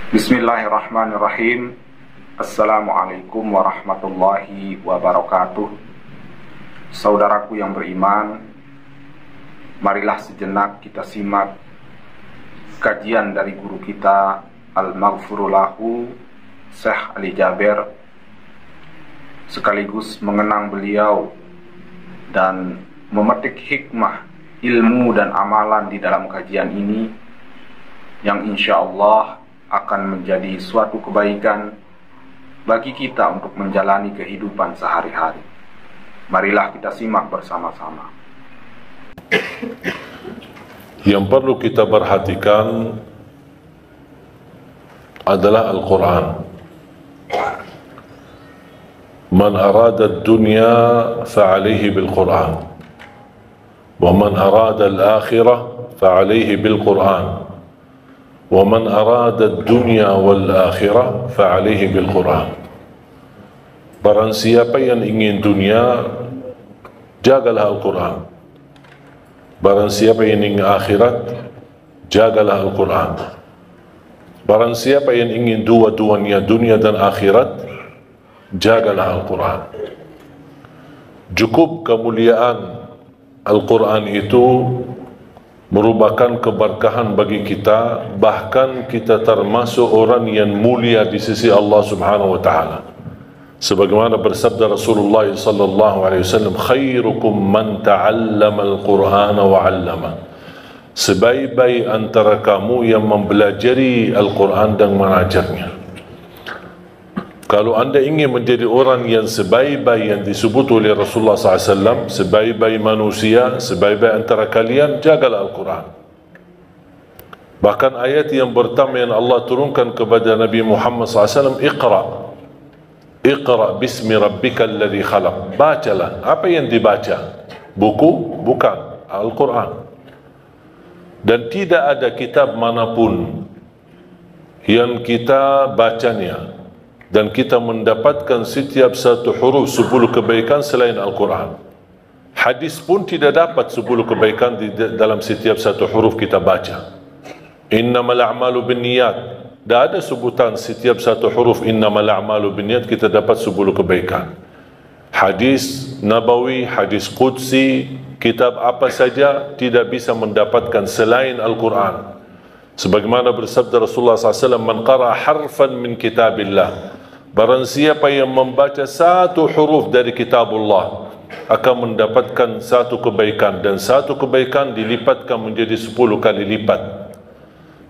Bismillahirrahmanirrahim. Assalamualaikum warahmatullahi wabarakatuh. Saudaraku yang beriman, marilah sejenak kita simak kajian dari guru kita Al-Maghfurulahu Syekh Ali Jaber, sekaligus mengenang beliau dan memetik hikmah, ilmu dan amalan di dalam kajian ini yang insya Allah akan menjadi suatu kebaikan bagi kita untuk menjalani kehidupan sehari-hari. Marilah kita simak bersama-sama. Yang perlu kita perhatikan adalah Al-Quran. Man arada ad-dunya fa'alayhi bil-Quran, wa man arada al-akhirah fa'alayhi bil-Quran, وَمَنْ أَرَادَ الدُّنْيَا وَالْآخِرَةَ فَعَلَيْهِ بِالْقُرْآنِ. Barang siapa yang ingin dunia, jagalah Al-Quran. Barang siapa yang ingin akhirat, jagalah Al-Quran. Barang siapa yang ingin dua-duanya, dunia dan akhirat, jagalah Al-Quran. Cukup kemuliaan Al-Quran itu merupakan keberkahan bagi kita, bahkan kita termasuk orang yang mulia di sisi Allah Subhanahu wa taala. Sebagaimana bersabda Rasulullah sallallahu alaihi wasallam, khairukum man ta'allama al-Qur'ana wa 'allama. Sebaik-baik antara kamu yang mempelajari Al-Quran dan mengajarnya. Kalau anda ingin menjadi orang yang sebaik-baik yang disebut oleh Rasulullah SAW, sebaik-baik manusia, sebaik-baik antara kalian, jagalah Al-Quran. Bahkan ayat yang pertama yang Allah turunkan kepada Nabi Muhammad SAW, Iqra bismi rabbika alladhi khalaq. Bacalah. Apa yang dibaca? Buku? Bukan. Al-Quran. Dan tidak ada kitab manapun yang kita bacanya dan kita mendapatkan setiap satu huruf 10 kebaikan selain Al-Quran. Hadis pun tidak dapat 10 kebaikan di dalam setiap satu huruf kita baca. Innamal a'malu binniyat. Tidak ada sebutan setiap satu huruf innamal a'malu binniyat kita dapat 10 kebaikan. Hadis Nabawi, hadis Qudsi, kitab apa saja tidak bisa mendapatkan selain Al-Quran. Sebagaimana bersabda Rasulullah SAW, man qara harfan min kitabillah, barang siapa yang membaca satu huruf dari kitabullah akan mendapatkan satu kebaikan, dan satu kebaikan dilipatkan menjadi 10 kali lipat.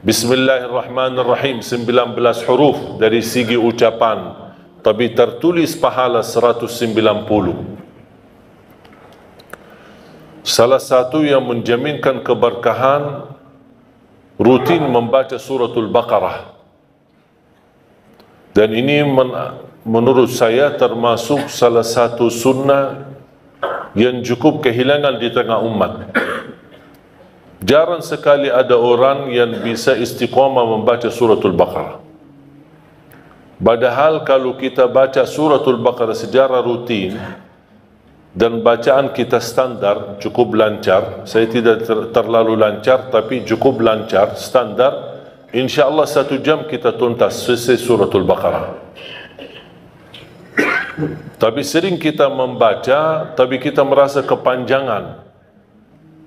Bismillahirrahmanirrahim 19 huruf dari segi ucapan, tapi tertulis pahala 190. Salah satu yang menjaminkan keberkahan rutin membaca suratul Baqarah. Dan ini menurut saya termasuk salah satu sunnah yang cukup kehilangan di tengah umat. Jarang sekali ada orang yang bisa istiqamah membaca suratul Baqarah. Padahal kalau kita baca suratul Baqarah secara rutin dan bacaan kita standar, cukup lancar, saya tidak terlalu lancar tapi cukup lancar, standar, insya Allah 1 jam kita tuntas selesai suratul Baqarah. Tapi sering kita membaca tapi kita merasa kepanjangan.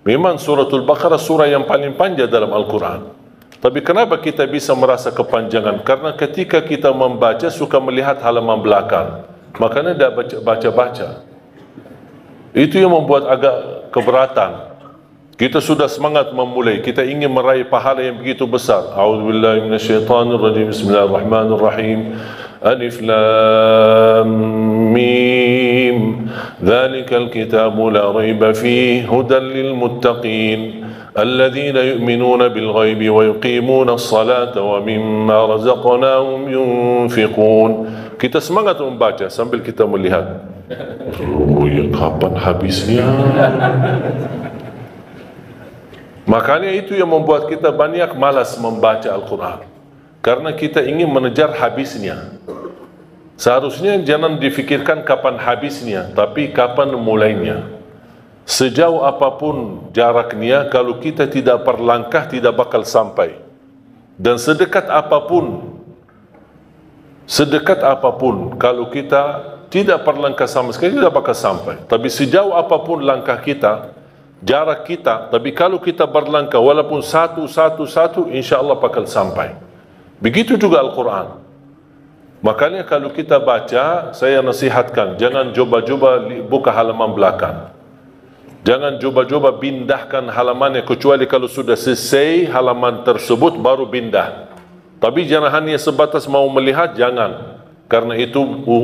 Memang suratul Baqarah surah yang paling panjang dalam Al-Quran, tapi kenapa kita bisa merasa kepanjangan? Karena ketika kita membaca suka melihat halaman belakang, makanya tidak baca-baca. Itu yang membuat agak keberatan. Kita sudah semangat memulai, kita ingin meraih pahala yang begitu besar. A'udzubillahi minasyaitonirrajim. Bismillahirrahmanirrahim. Alif lam mim. Dzalikal kitabu la raiba fihi hudan lil muttaqin. Alladzina yu'minuna bil ghaibi wa yuqimuna as-salata wa mimma razaqnahum yunfiqun. Kita semangat membaca sambil kita melihat, oh ya kapan habisnya? Makanya itu yang membuat kita banyak malas membaca Al-Quran, karena kita ingin mengejar habisnya. Seharusnya jangan difikirkan kapan habisnya, tapi kapan mulainya. Sejauh apapun jaraknya, kalau kita tidak berlangkah tidak bakal sampai. Dan sedekat apapun Sedekat apapun, kalau kita tidak berlangkah sama sekali, tidak bakal sampai. Tapi sejauh apapun langkah kita, jarak kita, tapi kalau kita berlangkah walaupun satu, insya Allah bakal sampai. Begitu juga Al-Quran. Makanya kalau kita baca, saya nasihatkan, jangan coba-coba buka halaman belakang. Jangan coba-coba pindahkan halamannya, kecuali kalau sudah selesai halaman tersebut baru pindah. Tapi jangan hanya sebatas mau melihat, jangan. Karena itu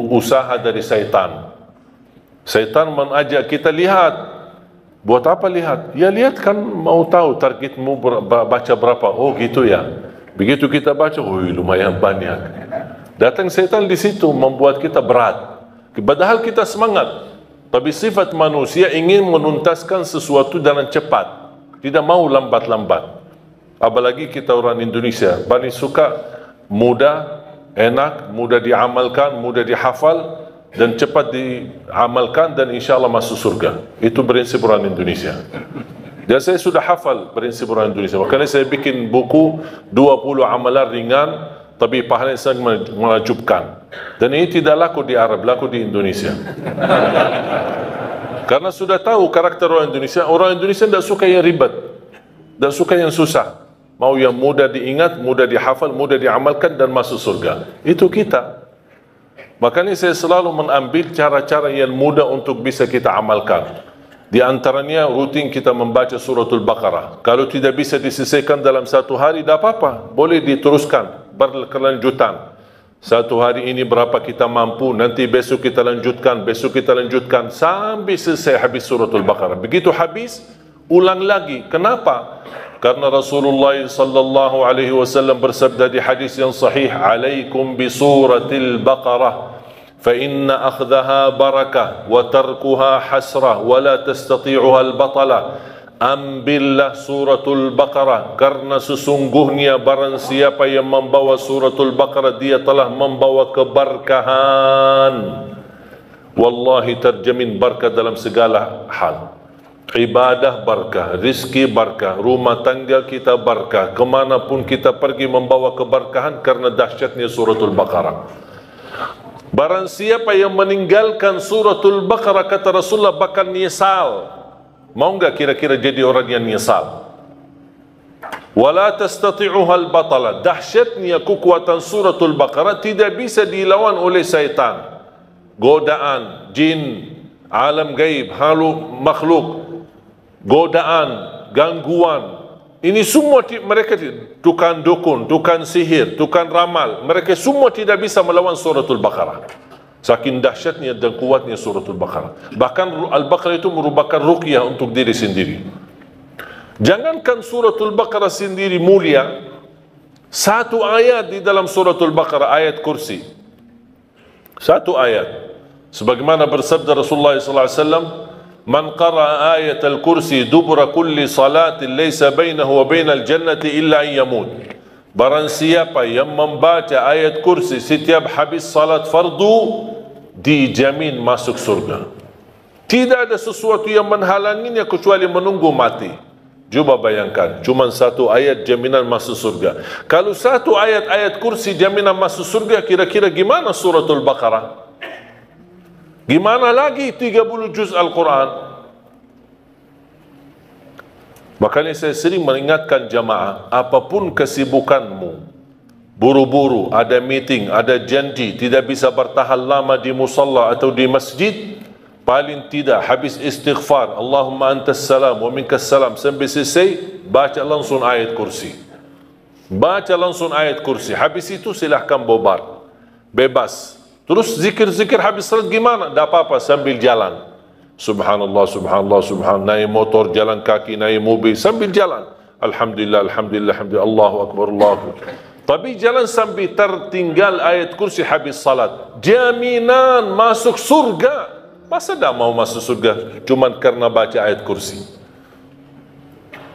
usaha dari syaitan. Syaitan mengajak kita lihat. Buat apa lihat? Ya lihat kan mau tahu targetmu baca berapa. Oh gitu ya. Begitu kita baca, oh lumayan banyak. Datang syaitan di situ membuat kita berat. Padahal kita semangat. Tapi sifat manusia ingin menuntaskan sesuatu dengan cepat. Tidak mau lambat-lambat. Apalagi kita orang Indonesia, paling suka mudah, enak, mudah diamalkan, mudah dihafal, dan cepat diamalkan, dan insya Allah masuk surga. Itu prinsip orang Indonesia. Dan saya sudah hafal prinsip orang Indonesia. Makanya saya bikin buku 20 amalan ringan, tapi pahalanya sangat menakjubkan. Dan ini tidak laku di Arab, laku di Indonesia. Karena sudah tahu karakter orang Indonesia tidak suka yang ribet, tidak suka yang susah. Mau yang mudah diingat, mudah dihafal, mudah diamalkan dan masuk surga. Itu kita. Makanya saya selalu mengambil cara-cara yang mudah untuk bisa kita amalkan. Di antaranya rutin kita membaca suratul Baqarah. Kalau tidak bisa diselesaikan dalam satu hari, tidak apa-apa. Boleh diteruskan, berkelanjutan. Satu hari ini berapa kita mampu, nanti besok kita lanjutkan, sampai selesai habis suratul Baqarah. Begitu habis, ulang lagi. Kenapa? Karena Rasulullah sallallahu alaihi wasallam bersabda di hadis yang sahih, "Alaikum bi suratil Baqarah, fa inna akhdaha barakah wa tarkuha hasrah wa la tastati'uha al-batala." Ambillah suratul Baqarah, karena sesungguhnya barang siapa yang membawa suratul Baqarah, dia telah membawa keberkahan. Wallahi terjamin berkah dalam segala hal. Ibadah berkah, rizki berkah, rumah tangga kita berkah, kemanapun kita pergi membawa keberkahan karena dahsyatnya suratul Baqarah. Barang siapa yang meninggalkan suratul Baqarah, kata Rasulullah, bakal nyesal. Mau enggak kira-kira jadi orang yang nyesal? Wala tastati'uha al-batala. Dahsyatnya kekuatan suratul Baqarah tidak bisa dilawan oleh syaitan, godaan, jin, alam gaib, makhluk, godaan, gangguan. Ini semua mereka, tukang dukun, tukang sihir, tukang ramal, mereka semua tidak bisa melawan suratul Baqarah. Saking dahsyatnya dan kuatnya suratul Baqarah. Bahkan Al-Baqarah itu merupakan ruqyah untuk diri sendiri. Jangankan suratul Baqarah sendiri mulia, satu ayat di dalam suratul Baqarah, ayat kursi, satu ayat, sebagaimana bersabda Rasulullah SAW, "Man qara'a ayat al-kursi dubra kulli salatin laysa bainahu wa bainal jannati illa yamut." Barang siapa yang membaca ayat kursi setiap habis salat fardu, dijamin masuk surga. Tidak ada sesuatu yang menghalanginya kecuali menunggu mati. Coba bayangkan, cuma satu ayat jaminan masuk surga. Kalau satu ayat kursi jaminan masuk surga, kira-kira gimana suratul Baqarah? Gimana lagi 30 juz Al-Quran? Makanya saya sering mengingatkan jamaah, apapun kesibukanmu, buru-buru, ada meeting, ada janji, tidak bisa bertahan lama di musalla atau di masjid, paling tidak habis istighfar, Allahumma antas salam wa minkas salam, sampai selesai, baca langsung ayat kursi. Baca langsung ayat kursi. Habis itu silahkan bobar, bebas. Terus zikir-zikir habis salat gimana? Tak apa-apa, sambil jalan. Subhanallah, subhanallah, subhanallah. Naik motor, jalan kaki, naik mobil, sambil jalan. Alhamdulillah, alhamdulillah, alhamdulillah, Allahu Akbar, Allahu Akbar. Tapi jalan sampai tertinggal ayat kursi habis salat. Jaminan masuk surga. Masa tak mau masuk surga cuma karena baca ayat kursi?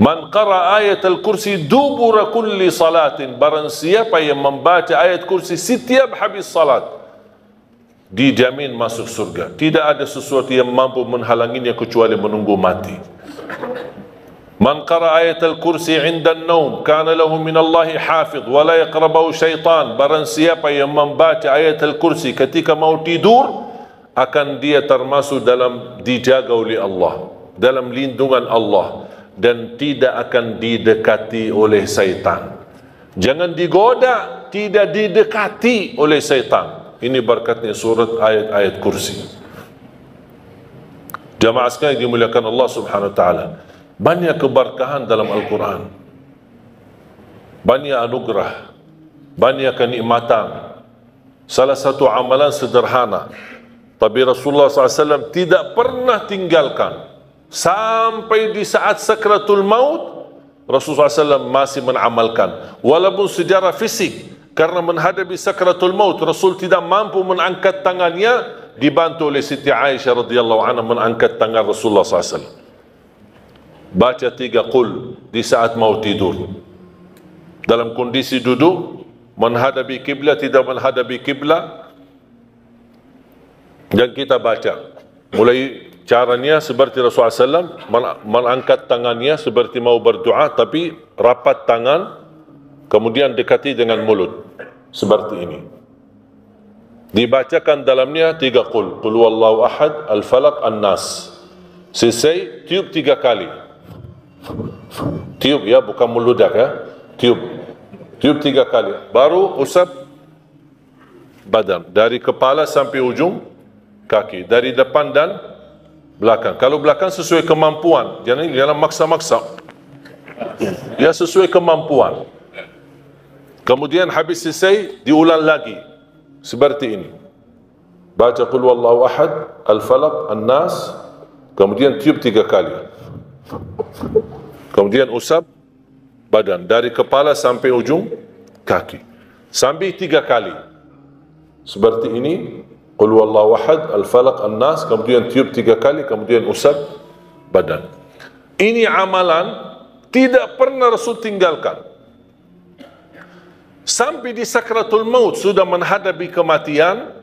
Man qara ayat al-kursi dubura kulli salatin. Barang siapa yang membaca ayat kursi setiap habis salat, dijamin masuk surga. Tidak ada sesuatu yang mampu menghalanginya kecuali menunggu mati. Man qara ayat al-kursi 'inda an-naum kana lahu min Allah hafiz wa la yaqrabu syaitan. Barang siapa yang membaca ayat al-kursi ketika mau tidur, akan dia termasuk dalam dijaga oleh Allah, dalam lindungan Allah, dan tidak akan didekati oleh syaitan. Jangan digoda, tidak didekati oleh syaitan. Ini berkatnya surat ayat-ayat kursi. Jamaah sekalian dimuliakan Allah Subhanahu wa taala. Banyak keberkahan dalam Al-Quran, banyak anugerah, banyak kenikmatan. Salah satu amalan sederhana, tapi Rasulullah SAW tidak pernah tinggalkan. Sampai di saat sakratul maut, Rasulullah SAW masih mengamalkan. Walaupun secara fisik, karena menghadapi sakratul maut, Rasul tidak mampu mengangkat tangannya, dibantu oleh Siti Aisyah radhiyallahu anha mengangkat tangan Rasulullah SAW. Baca 3 qul di saat mau tidur. Dalam kondisi duduk, menghadapi kiblat, tidak menghadapi kiblat, dan kita baca. Mulai caranya seperti Rasulullah SAW, mengangkat tangannya seperti mau berdoa, tapi rapat tangan, kemudian dekati dengan mulut. Seperti ini. Dibacakan dalamnya 3 qul. Qul huwallahu ahad, al-falaq, an-nas. Selesai, tiup 3 kali. Tiup ya, bukan meludak ya. Tiup 3 kali. Baru usap badan. Dari kepala sampai ujung kaki. Dari depan dan belakang. Kalau belakang sesuai kemampuan. Jangan maksa-maksa. Ya, sesuai kemampuan. Kemudian habis selesai, diulang lagi. Seperti ini. Baca qul huwallahu ahad, al-falaq, an-nas. Kemudian tiup 3 kali. Kemudian usap badan dari kepala sampai ujung kaki. Sambil 3 kali. Seperti ini. Qul huwallahu ahad, al-falaq, an-nas. Kemudian tiup 3 kali. Kemudian usap badan. Ini amalan tidak pernah Rasul tinggalkan. Sampai di sakratul maut, sudah menghadapi kematian,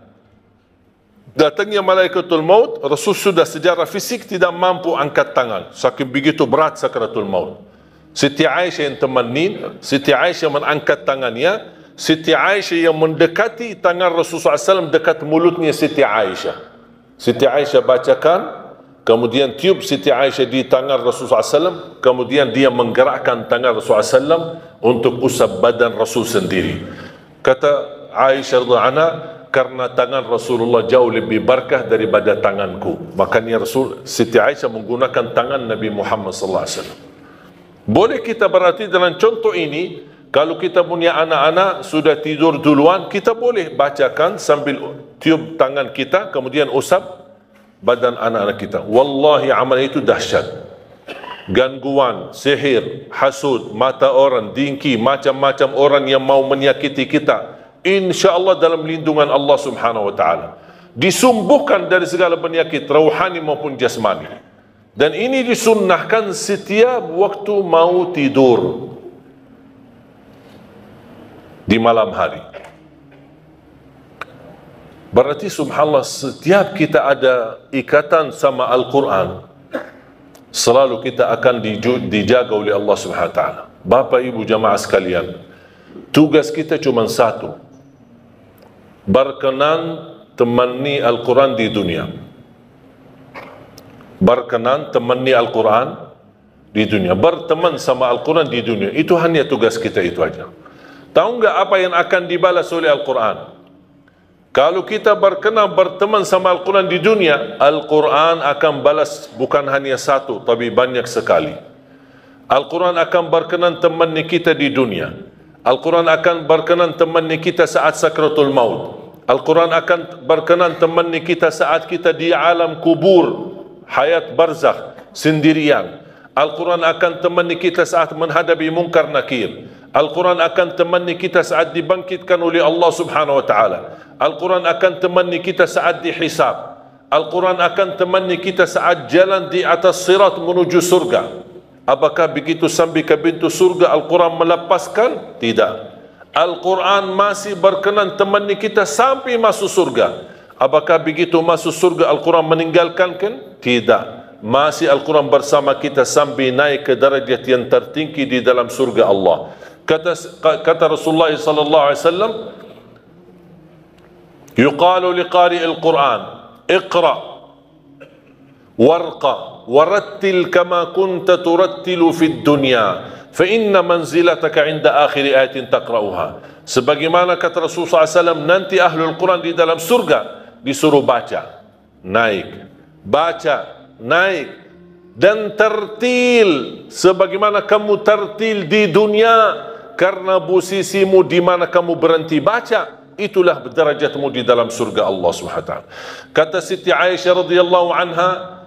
datangnya malaikatul maut, Rasul sudah secara fisik tidak mampu angkat tangan. Saking begitu berat sakratul maut. Siti Aisyah yang temenin, Siti Aisyah mengangkat tangannya, Siti Aisyah yang mendekati tangan Rasulullah SAW dekat mulutnya Siti Aisyah. Siti Aisyah bacakan, kemudian tiup Siti Aisyah di tangan Rasulullah SAW, kemudian dia menggerakkan tangan Rasulullah SAW untuk usap badan Rasul sendiri. Kata Aisyah radhiyallahu anha, karena tangan Rasulullah jauh lebih berkah daripada tanganku. Makanya Siti Aisyah menggunakan tangan Nabi Muhammad SAW. Boleh kita berarti dalam contoh ini, kalau kita punya anak-anak sudah tidur duluan, kita boleh bacakan sambil tiup tangan kita, kemudian usap badan anak-anak kita. Wallahi amal itu dahsyat. Gangguan, sihir, hasud, mata orang, dengki, macam-macam orang yang mau menyakiti kita, InsyaAllah dalam lindungan Allah Subhanahu wa ta'ala. Disumbuhkan dari segala penyakit rohani maupun jasmani. Dan ini disunnahkan setiap waktu mau tidur di malam hari. Berarti subhanallah, setiap kita ada ikatan sama Al-Quran, selalu kita akan dijaga oleh Allah Subhanahu wa ta'ala. Bapak ibu jamaah sekalian, tugas kita cuma satu, berkenan temani Al-Quran di dunia. Berkenan temani Al-Quran di dunia, berteman sama Al-Quran di dunia. Itu hanya tugas kita, itu aja. Tahu nggak apa yang akan dibalas oleh Al-Quran? Kalau kita berkenan berteman sama Al-Quran di dunia, Al-Quran akan balas bukan hanya satu, tapi banyak sekali. Al-Quran akan berkenan temani kita di dunia. Al-Quran akan berkenan temani kita saat sakratul maut. Al-Quran akan berkenan temani kita saat kita di alam kubur, hayat barzakh, sendirian. Al-Quran akan temani kita saat menghadapi munkar nakir. Al-Quran akan temani kita saat dibangkitkan oleh Allah Subhanahu wa ta'ala. Al-Quran akan temani kita saat dihisab. Al-Quran akan temani kita saat jalan di atas sirat menuju surga. Apakah begitu sampai ke pintu surga Al-Quran melepaskan? Tidak. Al-Quran masih berkenan temani kita sampai masuk surga. Apakah begitu masuk surga Al-Quran meninggalkan? Tidak. masih Al-Quran bersama kita sampai naik ke darjat yang tertinggi di dalam surga Allah. Kata Rasulullah sallallahu alaihi wasallam, yuqalu liqari al-Quran, iqra warqa warattil kama kunta turattilu fid dunya fa inna manzilataka 'inda akhir ayatin taqra'uha. Sebagaimana kata Rasulullah SAW, nanti ahlul Quran di dalam surga disuruh baca, naik, baca, naik, dan tertil sebagaimana kamu tertil di dunia, karena posisimu di mana kamu berhenti baca, itulah derajatmu di dalam surga Allah SWT. Kata Siti Aisyah radhiyallahu anha,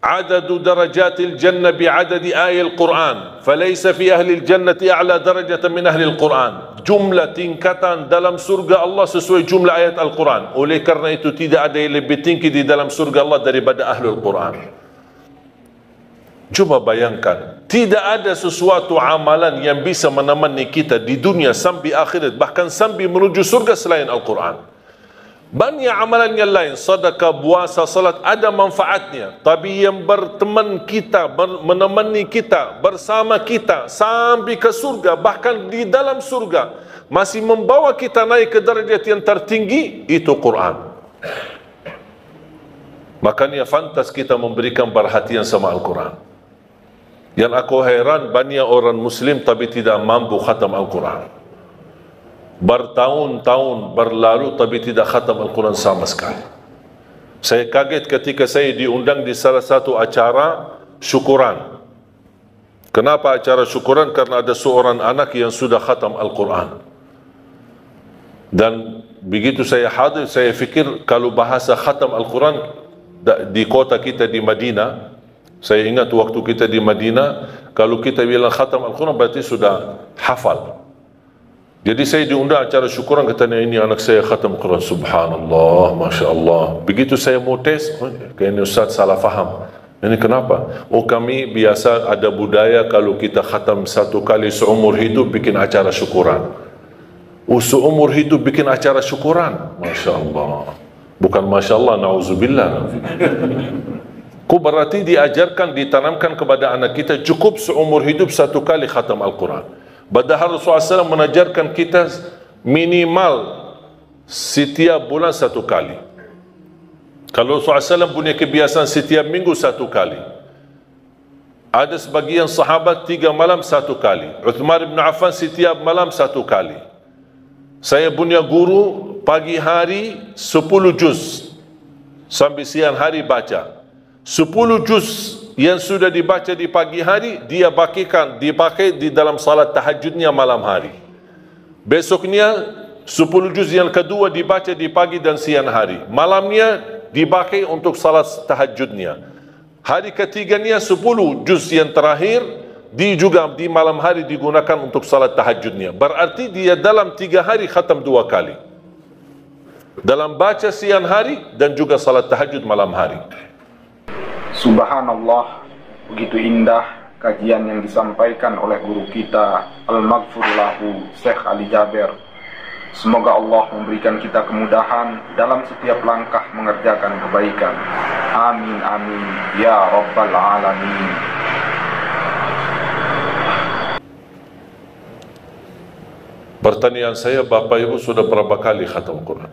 adadu darajatil jannah bi'adadi ayat Al-Quran, falaysa fi ahli al-jannati a'la darajatan min ahli Al-Quran. Jumlah tingkatan dalam surga Allah sesuai jumlah ayat Al-Quran. Oleh karena itu tidak ada yang lebih tinggi di dalam surga Allah daripada ahlul Quran. Coba bayangkan, tidak ada sesuatu amalan yang bisa menemani kita di dunia sampai akhirat, bahkan sampai menuju surga selain Al-Quran. Banyak amalan yang lain, sedekah, puasa, salat, ada manfaatnya. Tapi yang berteman kita, menemani kita, bersama kita sampai ke surga, bahkan di dalam surga, masih membawa kita naik ke derajat yang tertinggi, itu Quran. Makanya fantas kita memberikan perhatian sama Al-Quran. Yang aku heran, banyak orang Muslim tapi tidak mampu khatam Al-Quran. Bertahun-tahun berlalu tapi tidak khatam Al-Quran sama sekali. Saya kaget ketika saya diundang di salah satu acara syukuran. Kenapa acara syukuran? Karena ada seorang anak yang sudah khatam Al-Quran. Dan begitu saya hadir, saya fikir kalau bahasa khatam Al-Quran di kota kita di Madinah, saya ingat waktu kita di Madinah, kalau kita bilang khatam Al-Quran berarti sudah hafal. Jadi saya diundang acara syukuran, katanya ini anak saya khatam Quran. Subhanallah, Masya Allah. Begitu saya mau tes, kayaknya Ustaz salah faham. Ini kenapa? Oh, kami biasa ada budaya kalau kita khatam satu kali seumur hidup bikin acara syukuran. Oh, seumur hidup bikin acara syukuran. Masya Allah. Bukan Masya Allah, na'udzubillah. Kau berarti diajarkan, ditanamkan kepada anak kita cukup seumur hidup satu kali khatam Al-Quran. Padahal Rasulullah SAW mengajarkan kita minimal setiap bulan satu kali. Kalau Rasulullah SAW punya kebiasaan setiap minggu satu kali. Ada sebagian sahabat 3 malam satu kali. Uthman bin Affan setiap malam satu kali. Saya punya guru pagi hari 10 juz sampai siang hari baca. 10 juz yang sudah dibaca di pagi hari, dia dipakai di dalam salat tahajudnya malam hari. Besoknya 10 juz yang kedua dibaca di pagi dan siang hari. Malamnya dipakai untuk salat tahajudnya. Hari ketiganya 10 juz yang terakhir juga di malam hari digunakan untuk salat tahajudnya. Berarti dia dalam 3 hari khatam 2 kali. Dalam baca siang hari dan juga salat tahajud malam hari. Subhanallah, begitu indah kajian yang disampaikan oleh guru kita Al-Maghfur lahu Syekh Ali Jaber. Semoga Allah memberikan kita kemudahan dalam setiap langkah mengerjakan kebaikan. Amin amin ya rabbal alamin. Pertanyaan saya, Bapak Ibu sudah berapa kali khatam Quran?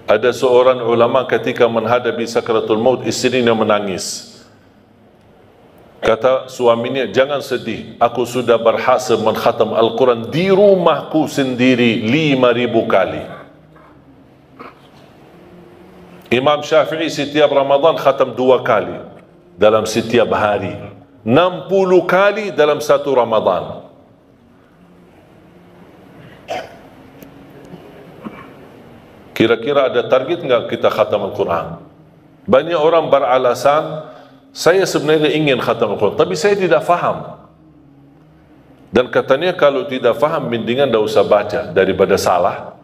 Ada seorang ulama ketika menghadapi sakratul maut, istrinya menangis. Kata suaminya, jangan sedih, aku sudah berhasil mengkhatam Al-Quran di rumahku sendiri 5.000 kali. Imam Syafi'i setiap Ramadan khatam 2 kali dalam setiap hari, 60 kali dalam satu Ramadan. Kira-kira ada target enggak kita khatam Al-Quran? Banyak orang beralasan, saya sebenarnya ingin khatam Al-Quran, tapi saya tidak faham. Dan katanya kalau tidak faham, mendingan tidak usah baca daripada salah.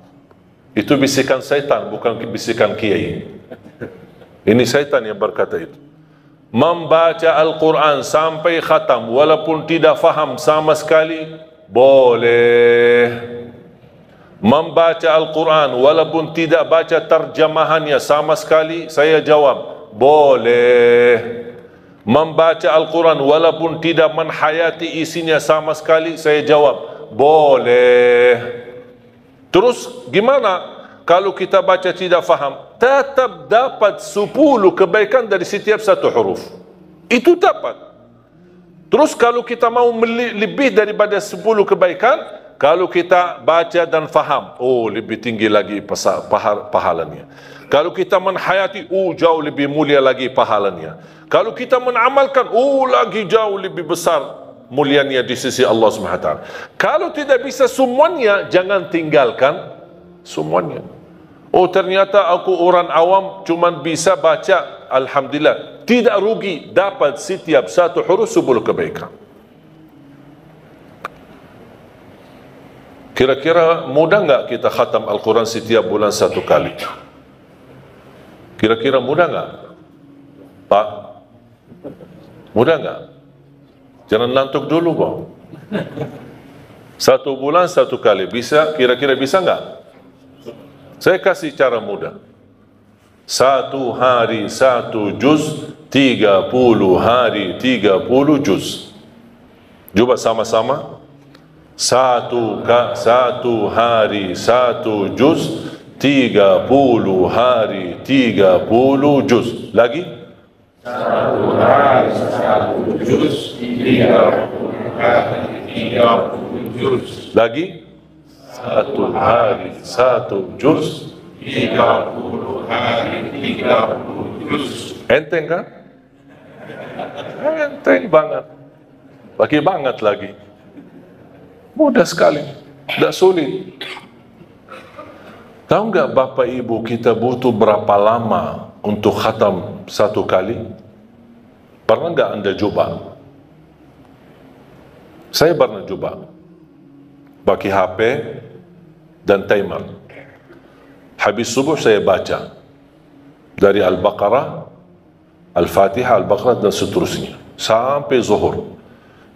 Itu bisikan syaitan, bukan bisikan kiai. Ini syaitan yang berkata itu. Membaca Al-Quran sampai khatam, walaupun tidak faham sama sekali, boleh. Membaca Al-Quran walaupun tidak baca terjemahannya sama sekali, saya jawab, Boleh. Membaca Al-Quran walaupun tidak menhayati isinya sama sekali, saya jawab, boleh. Terus gimana kalau kita baca tidak faham? Tetap dapat 10 kebaikan dari setiap satu huruf. Itu dapat. Terus kalau kita mau lebih daripada 10 kebaikan, kalau kita baca dan faham, oh lebih tinggi lagi pahalanya. Kalau kita menhayati, jauh lebih mulia lagi pahalanya. Kalau kita mengamalkan, lagi jauh lebih besar mulianya di sisi Allah SWT. Kalau tidak bisa semuanya, jangan tinggalkan semuanya. Oh ternyata aku orang awam cuman bisa baca, alhamdulillah, tidak rugi, dapat setiap satu huruf 10 kebaikan. Kira-kira mudah nggak kita khatam Al-Quran setiap bulan 1 kali? Kira-kira mudah nggak, Pak? Mudah nggak? Jangan ngantuk dulu kok. 1 bulan 1 kali, bisa? Kira-kira bisa nggak? Saya kasih cara mudah. 1 hari 1 juz, 30 hari 30 juz. Coba sama-sama. 1 hari 1 juz, 30 hari 30 juz. Lagi? 1 hari 1 juz, 30 hari 30 juz. Lagi? 1 hari 1 juz, 30 hari 30 juz. enteng kan? Enteng banget. Bagi banget lagi. Mudah sekali, tidak sulit. Tahu nggak Bapak Ibu kita butuh berapa lama untuk khatam 1 kali? Pernah nggak Anda coba? Saya pernah coba. Pakai HP dan timer. Habis subuh saya baca dari Al-Baqarah, Al-Fatihah, Al-Baqarah dan seterusnya sampai zuhur.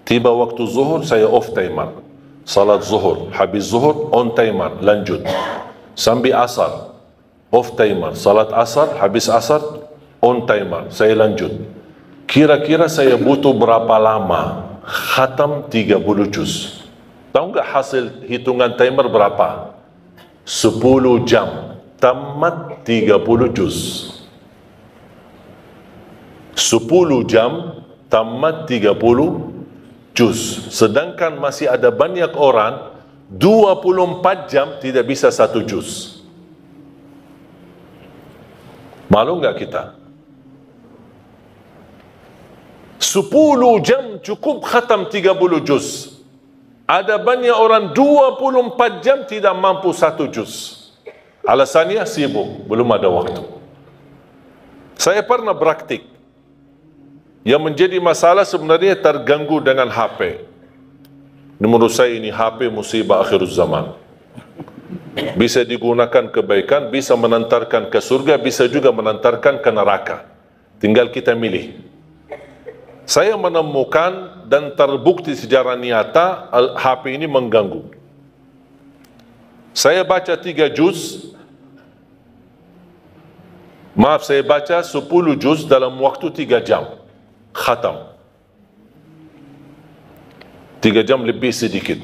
Tiba waktu zuhur saya off timer. Salat zuhur, habis zuhur on timer, lanjut. Sampai asar, off timer. Salat asar, habis asar, on timer, saya lanjut. Kira-kira saya butuh berapa lama khatam 30 juz? Tahu nggak hasil hitungan timer berapa? 10 jam, tamat 30 juz. 10 jam, tamat 30 juz. Sedangkan masih ada banyak orang 24 jam tidak bisa 1 juz. Malu nggak kita? 10 jam cukup khatam 30 juz. Ada banyak orang 24 jam tidak mampu 1 juz. Alasannya sibuk, belum ada waktu. Saya pernah praktik. Yang menjadi masalah sebenarnya terganggu dengan HP. Menurut saya ini HP musibah akhir zaman. Bisa digunakan kebaikan, bisa menantarkan ke surga, bisa juga menantarkan ke neraka. Tinggal kita milih. Saya menemukan dan terbukti secara nyata HP ini mengganggu. Saya baca 3 juz. Maaf, saya baca 10 juz dalam waktu 3 jam. Khatam 3 jam lebih sedikit,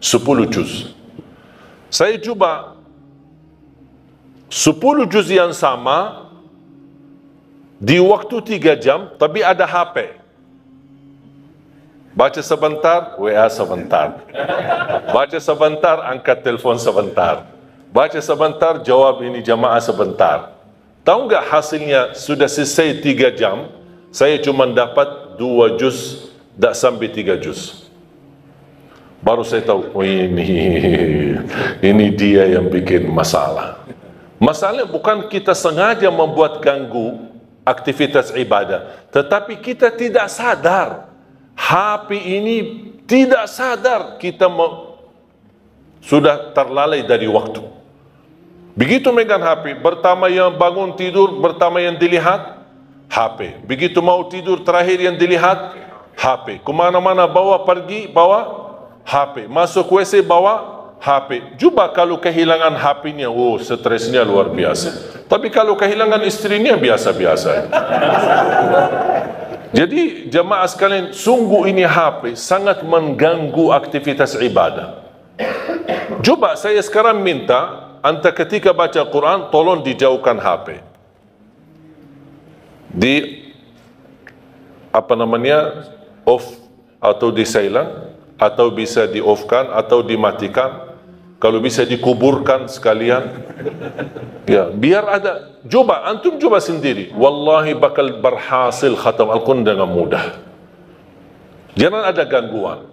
10 juz. Saya cuba 10 juz yang sama di waktu 3 jam, tapi ada HP. Baca sebentar, WA sebentar. Baca sebentar, angkat telepon sebentar. Baca sebentar, jawab ini jamaah sebentar. Tahu nggak hasilnya? Sudah selesai 3 jam, saya cuma dapat 2 juz, tak sampai 3 juz. Baru saya tahu, ini dia yang bikin masalah. Masalahnya bukan kita sengaja membuat ganggu aktivitas ibadah, tetapi kita tidak sadar. HP ini tidak sadar kita sudah terlalai dari waktu. Begitu megang HP, pertama yang bangun tidur, pertama yang dilihat HP. Begitu mau tidur, terakhir yang dilihat HP. Kemana-mana bawa pergi, bawa HP. Masuk WC, bawa HP. Cuba kalau kehilangan HP-nya, oh stresnya luar biasa. Tapi kalau kehilangan istrinya biasa-biasa. Jadi jamaah sekalian, sungguh ini HP sangat mengganggu aktivitas ibadah. Coba saya sekarang minta, anda ketika baca Quran, tolong dijauhkan HP. Off atau di silent, atau bisa di off-kan atau dimatikan. Kalau bisa dikuburkan sekalian. Ya, biar ada. Coba, antum coba sendiri. Wallahi bakal berhasil khatam Al-Quran dengan mudah. Jangan ada gangguan.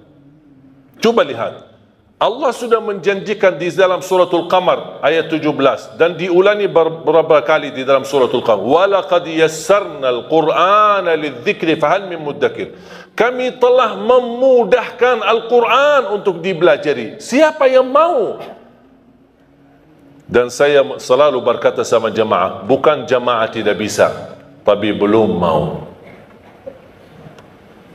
Coba lihat. Allah sudah menjanjikan di dalam suratul Qamar ayat 17 dan diulangi beberapa kali di dalam suratul Qamar. Walaqad yassarnal Qur'ana lidzikri fahal min muddakir. Kami telah memudahkan Al-Quran untuk dipelajari. Siapa yang mau? Dan saya selalu berkata sama jamaah, bukan jamaah tidak bisa, tapi belum mau.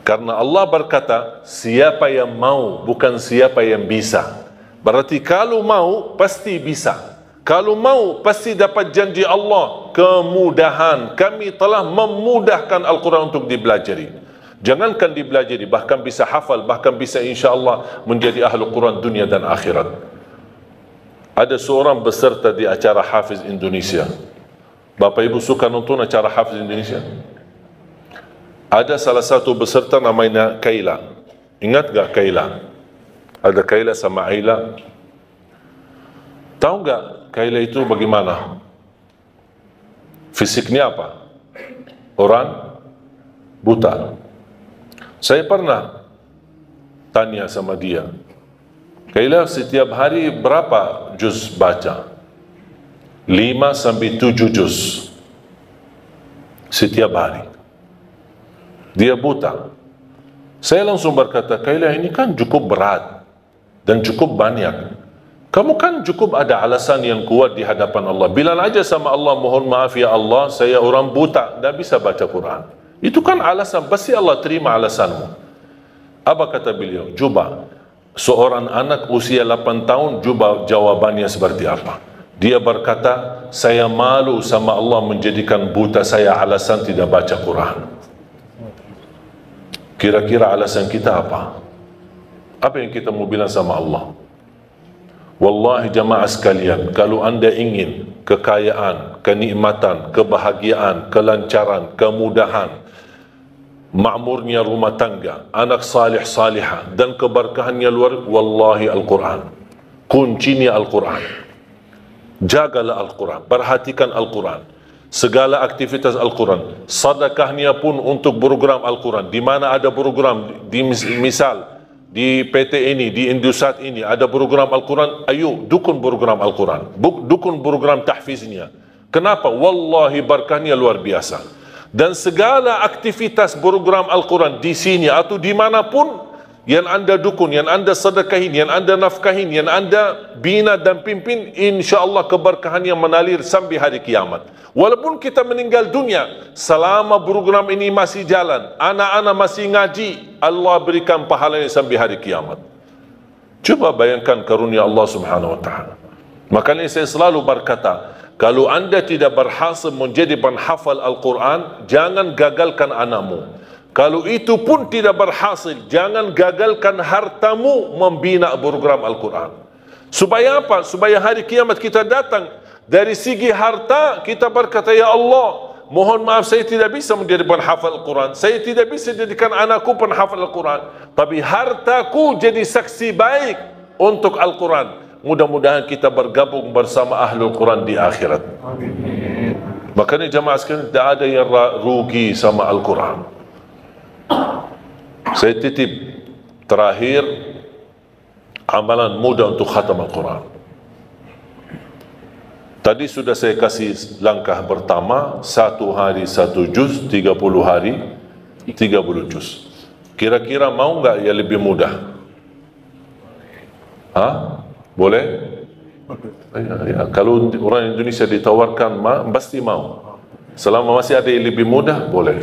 Karena Allah berkata, siapa yang mau, bukan siapa yang bisa. Berarti kalau mau, pasti bisa. Kalau mau, pasti dapat janji Allah, kemudahan. Kami telah memudahkan Al-Quran untuk dipelajari. Jangankan dipelajari, bahkan bisa hafal, bahkan bisa insyaAllah menjadi ahli Quran dunia dan akhirat. Ada seorang beserta di acara Hafiz Indonesia. Bapak Ibu suka nonton acara Hafiz Indonesia? Ada salah satu beserta namanya Kaila. Ingat gak Kaila? Ada Kaila sama Aila. Tahu gak Kaila itu bagaimana? Fisiknya apa? Orang buta. Saya pernah tanya sama dia, Kaila setiap hari berapa juz baca? 5 sampai 7 juz setiap hari. Dia buta. Saya langsung berkata, Kaila ini kan cukup berat dan cukup banyak. Kamu kan cukup ada alasan yang kuat di hadapan Allah. Bilang aja sama Allah, mohon maaf ya Allah, saya orang buta, tidak bisa baca Quran. Itu kan alasan, pasti Allah terima alasanmu. Apa kata beliau? Coba, seorang anak usia 8 tahun, coba jawabannya seperti apa? Dia berkata, saya malu sama Allah menjadikan buta saya alasan tidak baca Quran. Kira-kira alasan kita apa? Apa yang kita mau bilang sama Allah? Wallahi jamaah sekalian, kalau anda ingin kekayaan, kenikmatan, kebahagiaan, kelancaran, kemudahan, makmurnya rumah tangga, anak salih salihah dan keberkahannya luar, wallahi Al-Quran. Kuncinya Al-Quran. Jagalah Al-Quran, perhatikan Al-Quran. Segala aktivitas Al-Quran, sedekahnya pun untuk program Al-Quran. Di mana ada program, misal di PT ini, di Indosat ini ada program Al-Quran, ayo dukun program Al-Quran, dukun program tahfiznya. Kenapa? Wallahi berkahnya luar biasa. Dan segala aktivitas program Al-Quran di sini atau dimanapun yang anda dukun, yang anda sedekahin, yang anda nafkahin, yang anda bina dan pimpin, insyaAllah keberkahannya menalir sampai hari kiamat. Walaupun kita meninggal dunia, selama program ini masih jalan, anak-anak masih ngaji, Allah berikan pahalanya sampai hari kiamat. Coba bayangkan karunia Allah subhanahu wa ta'ala. Makanya saya selalu berkata, kalau anda tidak berhasil menjadi penghafal Al-Quran, jangan gagalkan anakmu. Kalau itu pun tidak berhasil, jangan gagalkan hartamu membina program Al-Quran. Supaya apa? Supaya hari kiamat kita datang, dari segi harta kita berkata, ya Allah, mohon maaf saya tidak bisa menjadi penghafal Al-Quran, saya tidak bisa jadikan anakku penghafal Al-Quran, tapi hartaku jadi saksi baik untuk Al-Quran. Mudah-mudahan kita bergabung bersama Ahlul Quran di akhirat. Amin. Makanya jamaah sekalian, tidak ada yang rugi sama Al-Quran. Saya titip terakhir amalan mudah untuk khatam Al-Quran. Tadi sudah saya kasih langkah pertama, 1 hari 1 juz, 30 hari 30 juz. Kira-kira mau nggak ya lebih mudah? Hah? Boleh? Ya, kalau orang Indonesia ditawarkan, pasti mau. Selama masih ada yang lebih mudah, boleh.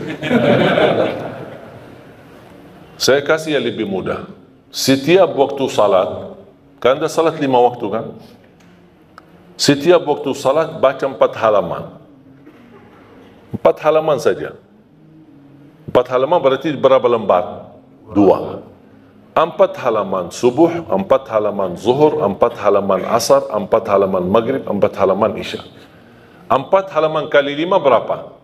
Saya kasih yang lebih mudah. Setiap waktu salat, Kan anda salat 5 waktu kan? Setiap waktu salat baca 4 halaman. 4 halaman saja. 4 halaman berarti berapa lembar? 2. 4 halaman subuh, 4 halaman zuhur, 4 halaman asar, 4 halaman maghrib, 4 halaman isya. 4 halaman kali 5 berapa?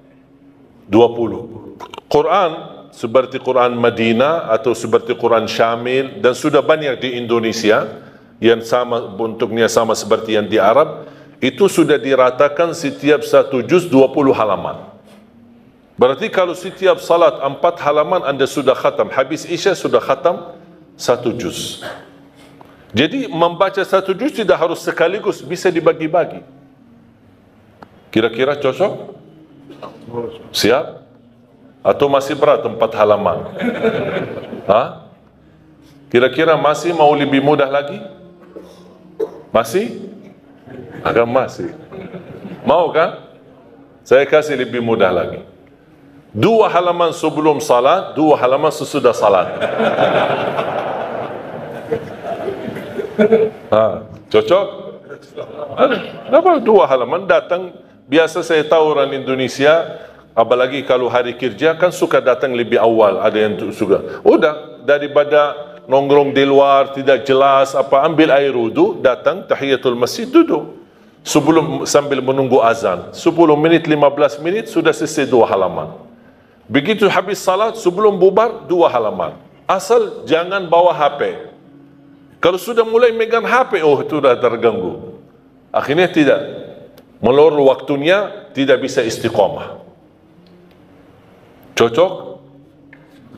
20. Quran seperti Quran Madinah atau seperti Quran Syamil, dan sudah banyak di Indonesia yang sama, bentuknya sama seperti yang di Arab, itu sudah diratakan setiap satu juz 20 halaman. Berarti kalau setiap salat 4 halaman anda sudah khatam, habis isya sudah khatam 1 juz. Jadi membaca 1 juz tidak harus sekaligus, bisa dibagi-bagi. Kira-kira cocok? Siap? Atau masih berat 4 halaman? Hah? Kira-kira masih mau lebih mudah lagi? Masih? Agak masih. Mau kan? Saya kasih lebih mudah lagi. 2 halaman sebelum salat, 2 halaman sesudah salat. Cocok? Apa 2 halaman datang? Biasa saya tahu orang Indonesia, apalagi kalau hari kerja kan suka datang lebih awal. Ada yang suka, udah daripada nongkrong di luar tidak jelas apa, ambil air wudu, datang tahiyatul masjid, duduk sebelum sambil menunggu azan 10 menit 15 menit sudah selesai 2 halaman. Begitu habis salat sebelum bubar 2 halaman. Asal jangan bawa HP. Kalau sudah mulai megang HP, oh itu dah terganggu. Akhirnya tidak, melur waktunya, tidak bisa istiqamah. Cocok?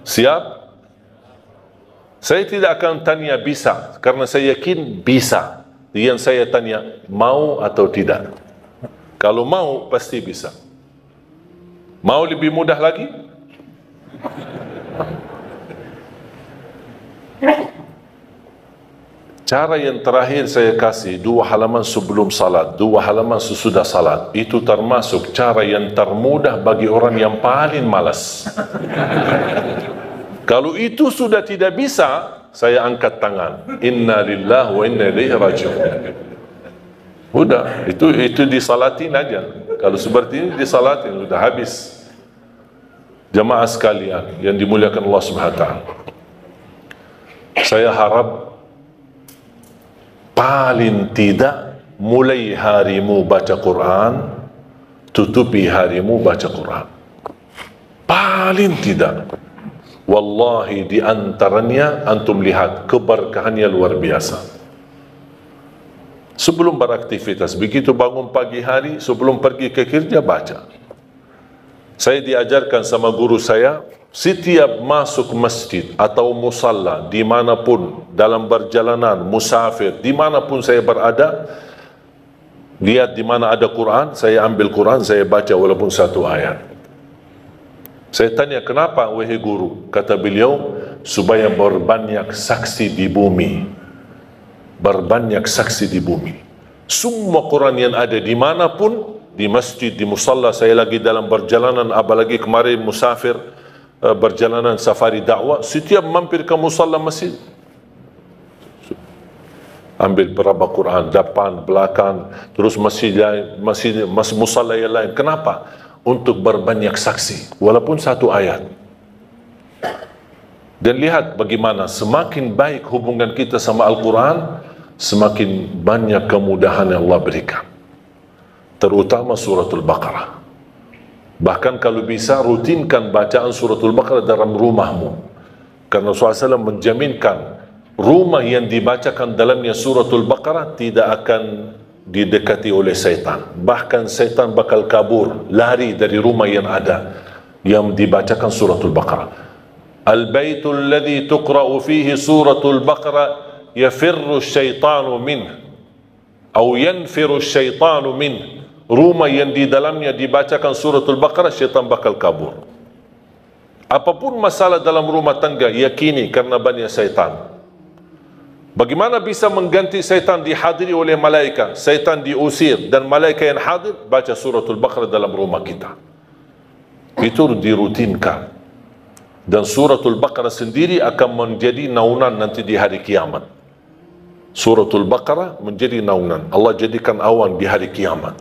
Siap? Saya tidak akan tanya bisa, karena saya yakin bisa. Yang saya tanya, mau atau tidak? Kalau mau, pasti bisa. Mau lebih mudah lagi? Cara yang terakhir saya kasih 2 halaman sebelum salat, 2 halaman sesudah salat. Itu termasuk cara yang termudah bagi orang yang paling malas. Kalau itu sudah tidak bisa, saya angkat tangan. Inna lillahi wa inna ilaihi raji'un. Udah, itu disalatin aja. Kalau seperti ini disalatin, sudah habis. Jamaah sekalian yang dimuliakan Allah Subhanahu wa taala. Saya harap paling tidak mulai harimu baca Quran, tutupi harimu baca Quran. Paling tidak. Wallahi di antaranya antum lihat keberkahannya luar biasa. Sebelum beraktivitas, begitu bangun pagi hari, sebelum pergi ke kerja baca. Saya diajarkan sama guru saya, setiap masuk masjid atau musalla, dimanapun, dalam perjalanan, musafir, dimanapun saya berada, lihat di mana ada Quran, saya ambil Quran, saya baca walaupun 1 ayat. Saya tanya, kenapa wahai guru? Kata beliau, supaya berbanyak saksi di bumi. Berbanyak saksi di bumi. Semua Quran yang ada dimanapun, di masjid, di musalla, saya lagi dalam perjalanan, apalagi kemarin musafir, perjalanan safari dakwah, setiap mampir ke musalla masjid, ambil berapa Quran, depan, belakang, terus masjid lain, musalla yang lain. Kenapa? Untuk berbanyak saksi, walaupun 1 ayat. Dan lihat bagaimana semakin baik hubungan kita sama Al-Quran, semakin banyak kemudahan yang Allah berikan. Terutama suratul Baqarah. Bahkan kalau bisa rutinkan bacaan suratul Baqarah dalam rumahmu. Karena Rasulullah SAW menjaminkan rumah yang dibacakan dalamnya suratul Baqarah tidak akan didekati oleh syaitan. Bahkan syaitan bakal kabur, lari dari rumah yang ada yang dibacakan suratul Baqarah. Al-baitul ladzi tuqra'u fihi suratul Baqarah yafirru syaitanu minh atau yanfiru syaitanu minh. Rumah yang di dalamnya dibacakan suratul Baqarah, syaitan bakal kabur. Apapun masalah dalam rumah tangga, yakini karena banyak syaitan. Bagaimana bisa mengganti syaitan dihadiri oleh malaikat, syaitan diusir dan malaikat yang hadir, baca suratul Baqarah dalam rumah kita. Itu dirutinkan. Dan suratul Baqarah sendiri akan menjadi naungan nanti di hari kiamat. Suratul Baqarah menjadi naungan. Allah jadikan awan di hari kiamat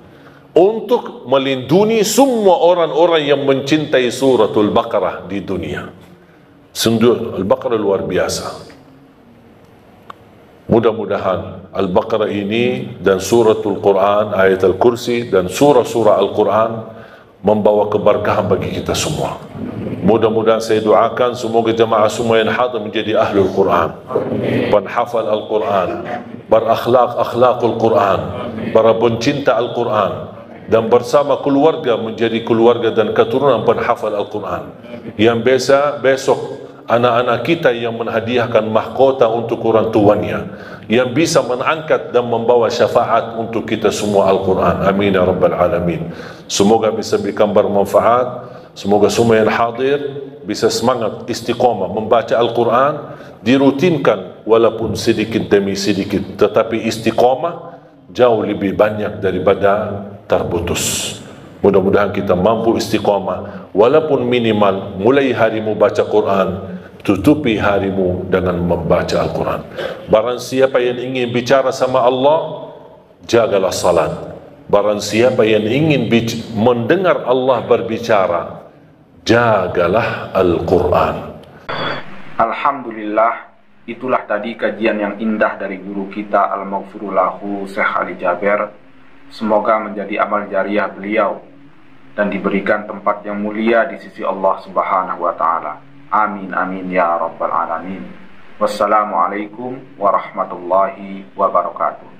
untuk melindungi semua orang-orang yang mencintai Suratul Baqarah di dunia. Sungguh Al-Baqarah luar biasa. Mudah-mudahan Al-Baqarah ini dan Suratul Quran, Ayat Al-Kursi dan surah-surah Al-Quran membawa keberkahan bagi kita semua. Mudah-mudahan saya doakan semoga jemaah semua yang hadir menjadi ahlul Quran, penghafal Al-Quran, berakhlak-akhlakul Quran, para pencinta Al-Quran, dan bersama keluarga menjadi keluarga dan keturunan penghafal Al-Quran. Yang besok anak-anak kita yang menghadiahkan mahkota untuk orang tuanya, yang bisa mengangkat dan membawa syafaat untuk kita semua Al-Quran. Amin ya Rabbal Alamin. Semoga bisa berikan bermanfaat. Semoga semua yang hadir bisa semangat istiqamah membaca Al-Quran, dirutinkan walaupun sedikit demi sedikit, tetapi istiqamah jauh lebih banyak daripada terputus. Mudah-mudahan kita mampu istiqamah walaupun minimal, mulai harimu baca Quran, tutupi harimu dengan membaca Al-Quran. Barang siapa yang ingin bicara sama Allah, jagalah salat. Barang siapa yang ingin mendengar Allah berbicara, jagalah Al-Quran. Alhamdulillah, itulah tadi kajian yang indah dari guru kita Al-Maghfurullahu Syekh Ali Jaber. Semoga menjadi amal jariah beliau dan diberikan tempat yang mulia di sisi Allah Subhanahu wa Ta'ala. Amin amin ya Rabbal Alamin. Wassalamualaikum warahmatullahi wabarakatuh.